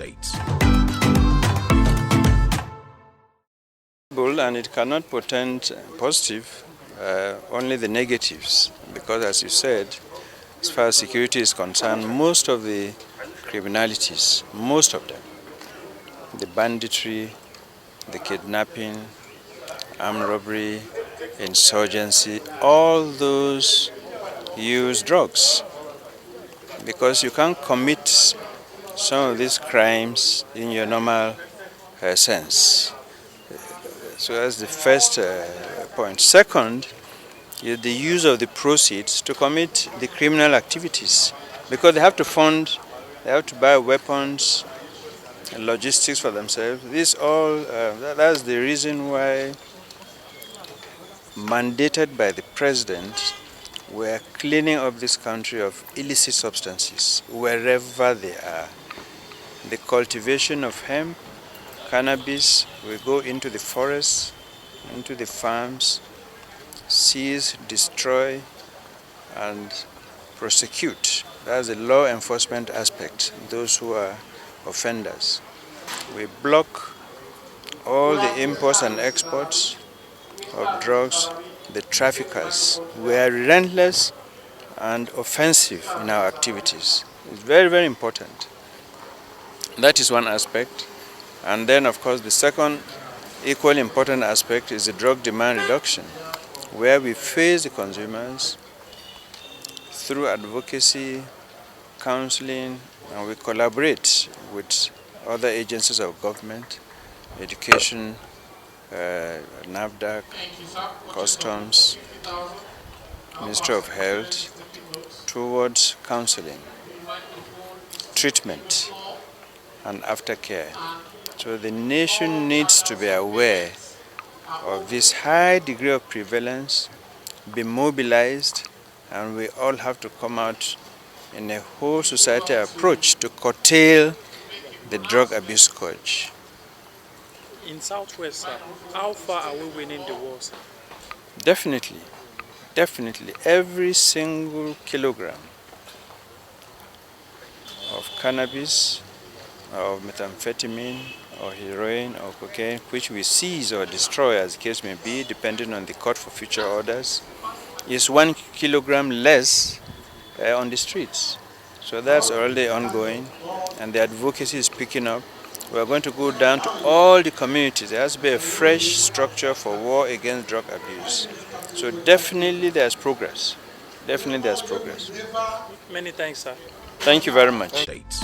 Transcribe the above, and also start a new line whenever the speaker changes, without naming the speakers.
States.
And it cannot portend positive, only the negatives, because as you said, as far as security is concerned, most of the criminalities, most of them, the banditry, the kidnapping, armed robbery, insurgency, all those use drugs, because you can't commit some of these crimes in your normal sense. So that's the first point. Second, is the use of the proceeds to commit the criminal activities, because they have to fund, they have to buy weapons, logistics for themselves. This all, that's the reason why, mandated by the president, we're cleaning up this country of illicit substances wherever they are. The cultivation of hemp, cannabis, we go into the forests, into the farms, seize, destroy, and prosecute. That's the law enforcement aspect, those who are offenders. We block all the imports and exports of drugs. The traffickers, we are relentless and offensive in our activities. It's very, very important. That is one aspect. And then, of course, the second equally important aspect is the drug demand reduction, where we face the consumers through advocacy, counseling, and we collaborate with other agencies of government, education, NAFDAC, Customs, Ministry of Health, towards counseling, treatment, and aftercare. So the nation needs to be aware of this high degree of prevalence, be mobilized, and we all have to come out in a whole society approach to curtail the drug abuse scourge.
In Southwest, sir, how far are we winning the war, sir?
Definitely, definitely. Every single kilogram of cannabis, of methamphetamine, or heroin, or cocaine, which we seize or destroy, as the case may be, depending on the court for future orders, is 1 kilogram less on the streets. So that's already ongoing, and the advocacy is picking up. We're going to go down to all the communities. There has to be a fresh structure for war against drug abuse. So definitely there's progress. Definitely there's progress.
Many thanks, sir.
Thank you very much.
States.